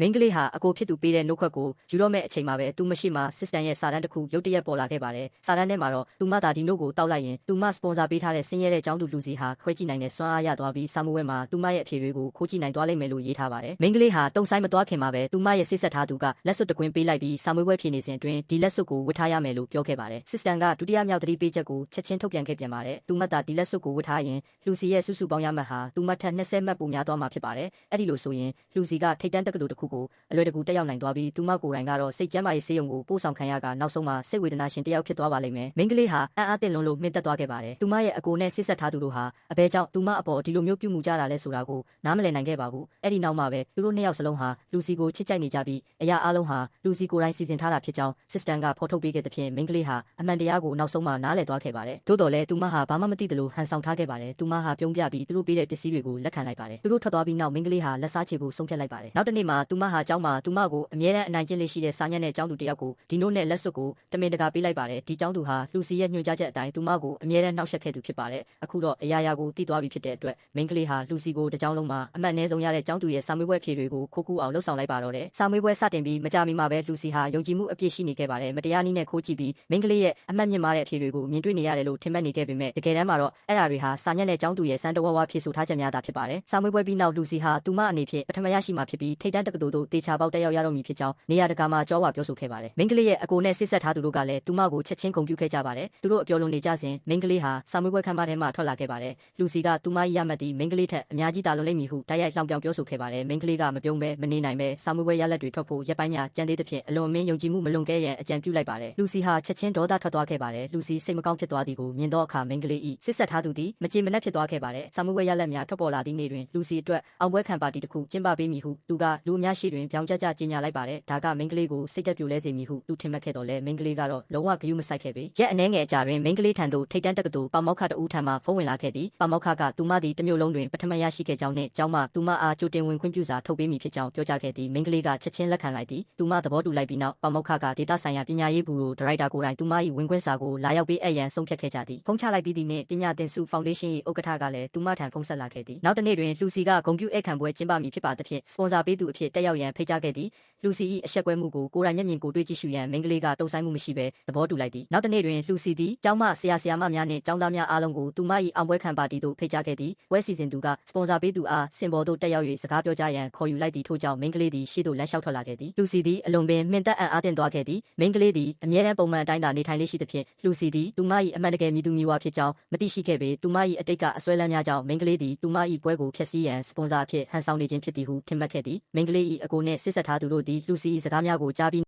မိန်းကလေးဟာအကိုဖြစ်သူပေးတဲ့နှုတ်ခွက်ကိုယူတော့မဲ့အချိန်မှာပဲသူမရှိမှစစ်စတန်ရဲ့စာတန်းတစ်ခုရုတ်တရက်ပေါ်လာခဲ့ပါတယ်။စာတန်းထဲမှာတော့သူမသာဒီနှုတ်ကိုတောက်လိုက်ရင်သူမစပွန်ဆာပေးထားတဲ့ဆင်းရဲတဲ့ကျောင်းသူလူစီဟာခွဲကြည့်နိုင်တဲ့စွမ်းအားရသွားပြီးစာမွေးမှာသူမရဲ့အဖြေတွေကိုခိုးကြည့်နိုင်သွားလိမ့်မယ်လို့ရေးထားပါတယ်။မိန်းကလေးဟာတုံဆိုင်မသွားခင်မှာပဲသူမရဲ့စစ်ဆက်ထားသူကလက်စွပ်တကွင်းပေးလိုက်ပြီးစာမွေးဖြေနေစဉ်အတွင်းဒီလက်စွပ်ကိုဝတ်ထားရမယ်လို့ပြောခဲ့ပါတယ်။စစ်စတန်ကဒုတိယမြောက်သတိပေးချက်ကိုချက်ချင်းထုတ်ပြန်ခဲ့ပြန်ပါတယ်။သူမသာဒီလက်စွပ်ကိုဝတ်ထားရင်လူစီရဲ့စုစုပေါင်းရမှတ်ဟာသူမထက်20မှတ်ပိုများသွားမှာဖြစ်ပါတယ်။အဲ့ဒီလိုဆိုရင်လူစီကထိတ်တန့်တက္ကသိုလ်တစ်ခုကိုအလွယ်တကူတက်ရောက်နိုင်သွားပြီးသူမကိုယ်တိုင်ကတော့စိတ်ကျန်းမာရေးဆေးရုံကိုပို့ဆောင်ခံရကနောက်ဆုံးမှာစိတ်ဝေဒနာရှင်တစ်ယောက်ဖြစ်သွားပါလိမ့်မယ်။မိန်းကလေးဟာအံ့အားသင့်လွန်းလို့မှင်သက်သွားခဲ့ပါတယ်။သူမရဲ့အကိုနဲ့ဆစ်ဆက်ထားသူတို့ဟာအဘဲကြောင့်သူမအပေါ်ဒီလိုမျိုးပြုမှုကြတာလဲဆိုတာကိုနားမလည်နိုင်ခဲ့ပါဘူး။အဲ့ဒီနောက်မှာပဲသူတို့နှစ်ယောက်စလုံးဟာလူစီကိုချစ်ကြိုက်နေကြပြီးအရာအလုံးဟာလူစီကိုယ်တိုင်စီစဉ်ထားတာဖြစ်ကြောင်းစစ်စတန်ကဖော်ထုတ်ပေးခဲ့တဲ့ဖြင့်မိန်းကလေးဟာအမှန်တရားကိုနောက်ဆုံးမှာနားလည်သွားခဲ့ပါတယ်။သို့တော်လဲသူမဟာဘာမှမသိသလိုဟန်ဆောင်ထားခဲ့ပါတယ်။သူမဟာပြုံးပြပြီးသူတို့ပေးတဲ့ပစ္စည်းတွေကိုလက်ခံလိုက်ပါတယ်။သူတို့ထွက်သွားပြီးနောက်မိန်းကလေးဟာလက်စားချေဖို့ဆုံးဖြတ်လိုက်ပါတယ်။နောက်တစ်နေ့မှာသူမဟာကျောင်းမှာသူမကိုအမြဲတမ်းအနိုင်ကျင့်လေးရှိတဲ့စာညက်နဲ့ကျောင်းသူတယောက်ကိုဒီနို့နဲ့လက်စွပ်ကိုတမင်တကာပေးလိုက်ပါတယ်။ဒီကျောင်းသူဟာလူစီရဲ့ညွှန်ကြားချက်အတိုင်းသူမကိုအမြဲတမ်းနှောက်ယှက်ခဲ့သူဖြစ်ပါတယ်။အခုတော့အရာရာကိုသိသွားပြီဖြစ်တဲ့အတွက်မိန်းကလေးဟာလူစီကိုတစ်ကျောင်းလုံးမှာအမှတ်အနည်းဆုံးရတဲ့ကျောင်းသူရဲ့စာမေးပွဲဖြေတွေကိုခိုးကူးအောင်လှုပ်ဆောင်လိုက်ပါတော့တယ်။စာမေးပွဲစတင်ပြီးမကြာမီမှာပဲလူစီဟာယုံကြည်မှုအပြည့်ရှိနေခဲ့ပါတယ်။မတရားနည်းနဲ့ခိုးကြည့်ပြီးမိန်းကလေးရဲ့အမှတ်မြင့်မားတဲ့အဖြေတွေကိုမြင်တွေ့နေရတယ်လို့ထင်မှတ်နေခဲ့ပေမဲ့တကယ်တမ်းမှာတော့အဲ့ဒါတွေဟာစာညက်နဲ့ကျောင်းသူရဲ့စံတဝါးဝါဖြေဆိုထားချက်များသာဖြစ်ပါတယ်။စာမေးပွဲပြီးနောက်လူစီဟာသူမအနေဖြင့်ပထမရရှိမှာဖြစ်ပြီးထိတ်တန့်တက္ကသိုလ်တို့တေချာပေါက်တက်ရောက်ရတော့မည်ဖြစ်ကြောင်းနေရာတကာမှာကြောဝါပြောဆိုခဲ့ပါတယ်။မိန်းကလေးရဲ့အကိုနဲ့ဆစ်ဆက်ထားသူတို့ကလည်းသူမကိုချက်ချင်းဂုဏ်ပြုခဲ့ကြပါတယ်။သူတို့အပြောလုံးနေကြစဉ်မိန်းကလေးဟာစာမေးပွဲခန်းမထဲမှထွက်လာခဲ့ပါတယ်။လူစီကသူမရမှတ်သည်မိန်းကလေးထက်အများကြီးတာလွန်လိမ့်မည်ဟုတိုက်ရိုက်လှောင်ပြောင်ပြောဆိုခဲ့ပါတယ်။မိန်းကလေးကမပြုံးပဲမနေနိုင်ပဲစာမေးပွဲရလဒ်တွေထွက်ဖို့ရက်ပိုင်းညာကြံသေးသဖြင့်အလွန်အမင်းယုံကြည်မှုမလွန်ကဲရန်အကြံပြုလိုက်ပါတယ်။လူစီဟာချက်ချင်းဒေါသထွက်သွားခဲ့ပါတယ်။လူစီစိတ်မကောင်းဖြစ်သွားသည်ကိုမြင်သောအခါမိန်းကလေး၏ဆစ်ဆက်ထားသူသည်မကြေမနက်ဖြစ်သွားခဲ့ပါတယ်။စာမေးပွဲရလဒ်များထွက်ပေါ်လာသည့်နေ့တွင်လူစီအတွက်အောင်ပွဲခံပါတီတစ်ခုကျင်းပပေးမည်ဟုသူကလူအများရှိတွင်ပြောင်ကြကြကြေညာလိုက်ပါတယ်။ဒါကမိန်းကလေးကိုစိတ်သက်ပြိုလဲစေမည်ဟုသူထင်မှတ်ခဲ့တော်လဲမိန်းကလေးကတော့လုံးဝဂရုမစိုက်ခဲ့ပေ။ရက်အနည်းငယ်အကြာတွင်မိန်းကလေးထံသို့ထိတ်တန့်တက္ကသိုလ်ပါမောက္ခတဦးထံမှဖုန်းဝင်လာခဲ့သည်။ပါမောက္ခကသူမသည်တစ်မျိုးလုံးတွင်ပထမရရှိခဲ့ကြောင်းနှင့်ကျောင်းမှသူမအားကြိုတင်ဝင်ခွင့်ပြုစာထုတ်ပေးမည်ဖြစ်ကြောင်းပြောကြားခဲ့သည်။မိန်းကလေးကချက်ချင်းလက်ခံလိုက်သည်။သူမသဘောတူလိုက်ပြီးနောက်ပါမောက္ခကဒေတာဆိုင်ရာပညာရေးဘူရိုဒါရိုက်တာကိုယ်တိုင်သူမ၏ဝင်ခွင့်စာကိုလာရောက်ပေးအပ်ရန်ဆုံးဖြတ်ခဲ့ကြသည်။ဖုန်းချလိုက်ပြီးသည့်နှင့်ပညာသင်စုဖောင်ဒေးရှင်း၏ဥက္ကဋ္ဌကလည်းသူမထံဖုန်းဆက်လာခဲ့သည်။နောက်တစ်နေ့တွင်လူစီကဂုဏ်ပြုဧည့်ခံပွဲကျင်းပမည်ဖြစ်ပါသဖြင့်စပွန်ဆာပေးသူအဖြစ်တက်ရောက်ရန်ဖိတ်ကြားခဲ့သည်။လူစီ၏အဆက်ကွဲမှုကိုကိုယ်တိုင်မျက်မြင်ကိုတွေ့ကြည့်ရှုရန်မိန်းကလေးကတုံ့ဆိုင်းမှုမရှိဘဲသဘောတူလိုက်သည်။နောက်တစ်နေ့တွင်လူစီသည်ကျောင်းမှဆရာမများနှင့်ကျောင်းသားများအားလုံးကိုသူမ၏အောင်ပွဲခံပါတီသို့ဖိတ်ကြားခဲ့သည်။ပွဲစီစဉ်သူကစပွန်ဆာပေးသူအားစင်ပေါ်သို့တက်ရောက်၍စကားပြောကြရန်ခေါ်ယူလိုက်သည်ထို့ကြောင့်မိန်းကလေးသည်ရှေ့သို့လမ်းလျှောက်ထွက်လာခဲ့သည်။လူစီသည်အလွန်ပင်မှင်သက်အံ့အားသင့်သွားခဲ့သည်။မိန်းကလေးသည်အမြဲတမ်းပုံမှန်အတိုင်းသာနေထိုင်လေးရှိသဖြင့်လူစီသည်သူမ၏အမှန်တကယ်မြည်သူမြည်ဝါဖြစ်ကြောင်းမသိရှိခဲ့ပေသူမ၏အတိတ်ကအစွဲလန်းများကြောင့်မိန်းကလေးသည်သူမ၏ပွဲကိုဖျက်ဆီးရန်စပွန်ဆာအဖြစ်ဟန်ဆောင်နေခြင်းဖြစ်သည်ဟုထင်မှတ်ခဲ့သည်။မိန်းကလေး၏အကိုနှင့်ဆစ်ဆက်ထားသူတို့သည်လူစီ၏စကားများကိုကြားပြီး